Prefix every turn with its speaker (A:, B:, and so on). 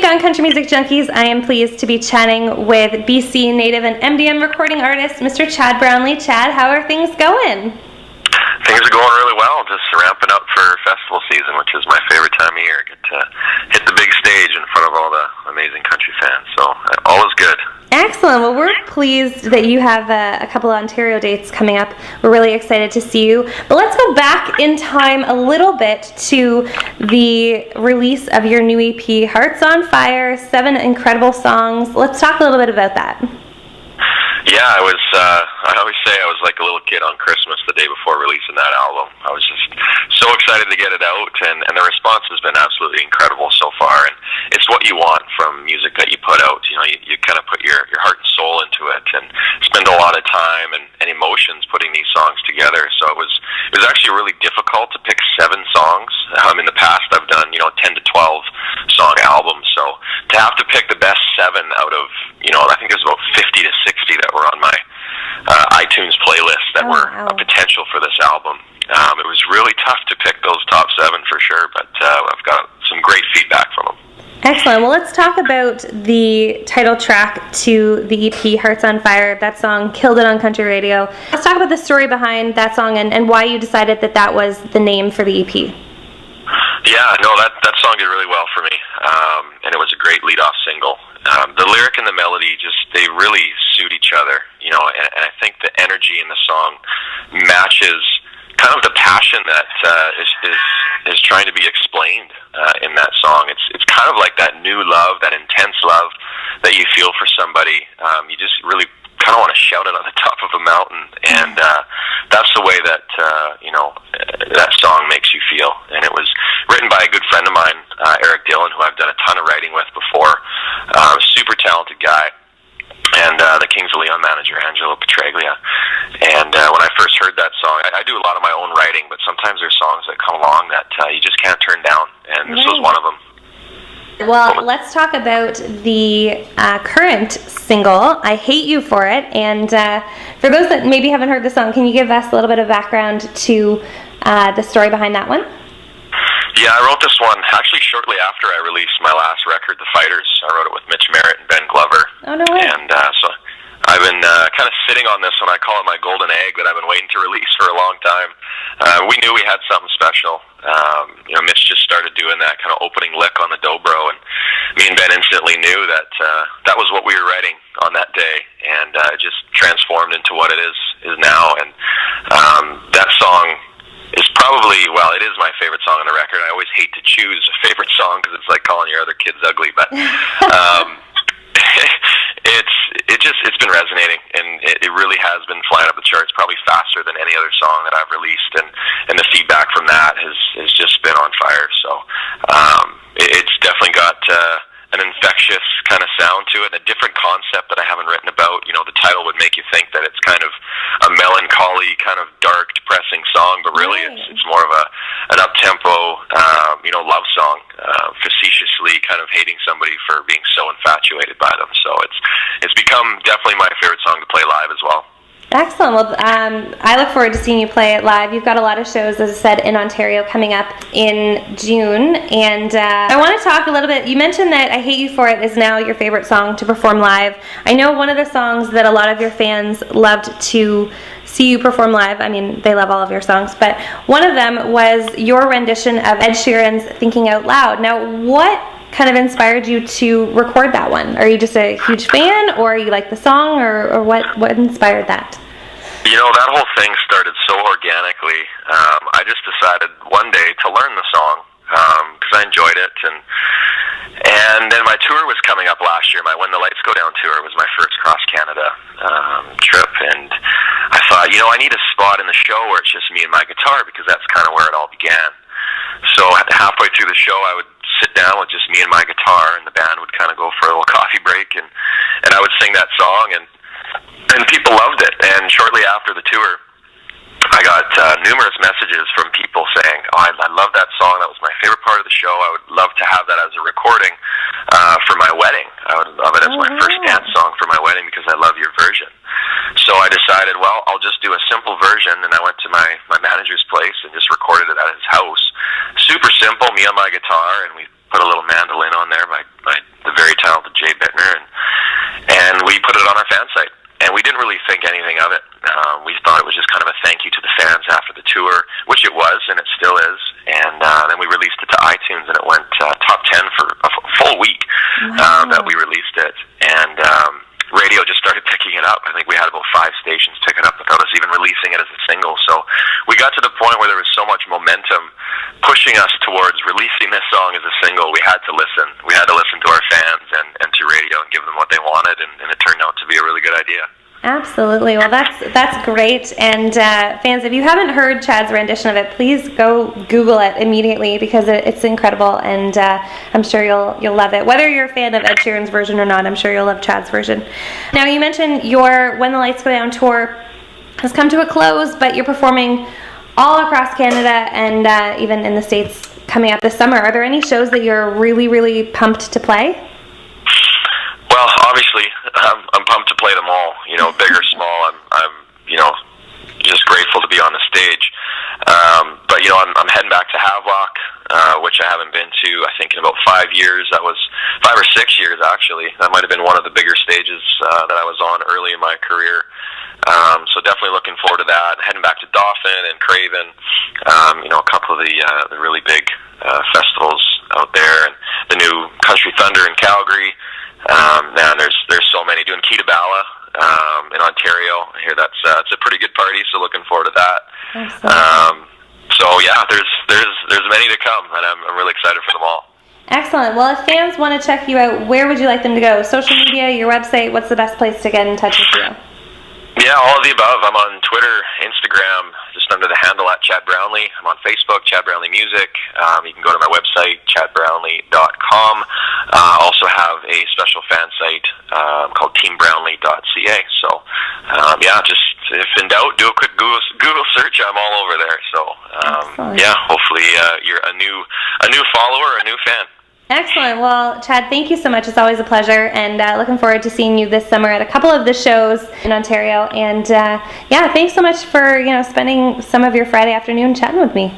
A: on Country Music Junkies. I am pleased to be chatting with BC native and MDM recording artist, Mr. Chad Brownlee. Chad, how are things going?
B: Things are going really well, just ramping up for festival season, which is my favorite time of year. Get to hit the big stage in front of all the amazing country fans, so all is good.
A: Excellent. Well, we're pleased that you have a couple of Ontario dates coming up. We're really excited to see you. But let's go back in time a little bit to the release of your new EP, Hearts on Fire, 7 incredible songs. Let's talk a little bit about that.
B: Yeah, I always say I was like a little kid on Christmas the day before releasing that album. I was just so excited to get it out, and the response has been absolutely incredible so far. And it's what you want from music that you put out. You know, you kind of put your heart and soul into it and spend a lot of time and emotions putting these songs together. So it was actually really difficult to pick 7 songs. In the past, I've done 10 to 12 song albums. So to have to pick the best 7 out of I think there's about 50 to 60 that were on my iTunes playlist that were a potential for this album. It was really tough to pick those top 7 for sure, but I've got some great feedback from them.
A: Excellent. Well, let's talk about the title track to the EP, Hearts on Fire. That song killed it on country radio. Let's talk about the story behind that song and why you decided that was the name for the EP.
B: Yeah, no, that song did really well for me, and it was a great lead-off single. The lyric and the melody they really suit each other, and I think the energy in the song matches kind of the passion that is trying to be explained in that song. It's kind of like that new love, that intense love that you feel for somebody. You just really kind of want to shout it on the top of a mountain, and that's the way that that song makes you feel. And it was written by a good friend of mine, Eric Dillon, who I've done a ton of writing with before. Super talented guy, and the Kings of Leon manager, Angelo Petraglia. And when I first heard that song, I do a lot of my own writing, but sometimes there's songs that come along that you just can't turn down, and this was one of them.
A: Well, let's talk about the current single, I Hate You For It. And for those that maybe haven't heard the song, can you give us a little bit of background to the story behind that one?
B: Yeah, I wrote this one actually shortly after I released my last record, The Fighters. I wrote it with Mitch Merritt and Ben Glover.
A: Oh, no way.
B: And so I've been kind of sitting on this one. I call it my golden egg that I've been waiting to release for a long time. We knew we had something special. Mitch just started doing that kind of opening lick on the dobro, and me and Ben instantly knew that that was what we were writing on that day, and it just transformed into what it is now. And that song is probably, it is my favorite song on the record. I always hate to choose a favorite song because it's like calling your other kids ugly, but it's been resonating, and it really has been flying up the charts probably faster than any other song that I've released, and the feedback from that has just been on fire. So it's definitely got an infectious kind of sound to it, and a different concept that I haven't written about. The title would make you think that it's kind of a melancholy, kind of dark, depressing song, but really it's more of an up-tempo, love song, facetiously kind of hating somebody for being so infatuated by them. So it's become definitely my favorite song to play live as well.
A: Excellent. Well, I look forward to seeing you play it live. You've got a lot of shows, as I said, in Ontario coming up in June. And I want to talk a little bit. You mentioned that I Hate You For It is now your favorite song to perform live. I know one of the songs that a lot of your fans loved to see you perform live. I mean, they love all of your songs, but one of them was your rendition of Ed Sheeran's Thinking Out Loud. Now, what kind of inspired you to record that one? Are you just a huge fan, or you like the song, or what inspired that?
B: That whole thing started so organically. I just decided one day to learn the song because I enjoyed it, and then my tour was coming up last year. My When the Lights Go Down tour was my first cross Canada trip, and I thought, I need a spot in the show where it's just me and my guitar, because that's kind of where it all began. So halfway through the show, I would sit down with just me and my guitar, and the band would kind of go for a little coffee break, and I would sing that song, and people loved it. And shortly after the tour, I got numerous messages from people saying, I love that song, that was my favorite part of the show, I would love to have that as a recording for my wedding. I would love it as my first dance song for my wedding because I love your version. So I decided, I'll just do a simple version, and I went to my manager's place and just recorded it at his house. Super simple, me on my guitar, and we put a little mandolin on there by very talented Jay Bittner, and we put it on our fan site. And we didn't really think anything of it. We thought it was just kind of a thank you to the fans after the tour, which it was, and it still is. And then we released it to iTunes, and it went top 10 for a full week.
A: Wow.
B: That we released it. And radio just started picking it up. I think we had about 5 stations pick it up without us even releasing it as a single. So we got to the point where there was so much momentum pushing us towards releasing this song as a single. We had to listen. We had to listen to our fans and to radio and give them what they wanted, and it turned out to be a really good idea.
A: Absolutely. Well, that's great. And fans, if you haven't heard Chad's rendition of it, please go Google it immediately, because it's incredible, and I'm sure you'll love it. Whether you're a fan of Ed Sheeran's version or not, I'm sure you'll love Chad's version. Now, you mentioned your When the Lights Go Down tour has come to a close, but you're performing all across Canada and even in the States coming up this summer. Are there any shows that you're really, really pumped to play?
B: Well, obviously, I'm pumped to play them all. You know, big or small. I'm just grateful to be on the stage. But I'm heading back to Havelock, which I haven't been to, I think, in about 5 years. That was 5 or 6 years, actually. That might have been one of the bigger stages that I was on early in my career. So definitely looking forward to that. Heading back to Dauphin and Craven. A couple of the really big festivals out there, and the new Country Thunder in Calgary. Man, there's so many. Doing Kitabala in Ontario. I hear it's a pretty good party, so looking forward to that. So yeah, there's many to come, and I'm really excited for them all.
A: Excellent. Well, if fans want to check you out, where would you like them to go? Social media, your website, what's the best place to get in touch with you?
B: Yeah, all of the above. I'm on Twitter, Instagram, just under the handle at Chad Brownlee. I'm on Facebook, Chad Brownlee Music. You can go to my website, chadbrownlee.com. I also have a special fan site called teambrownlee.ca. So, just if in doubt, do a quick Google search. I'm all over there. So, hopefully you're a new follower, a new fan.
A: Excellent. Well, Chad, thank you so much. It's always a pleasure, and looking forward to seeing you this summer at a couple of the shows in Ontario. And thanks so much for spending some of your Friday afternoon chatting with me.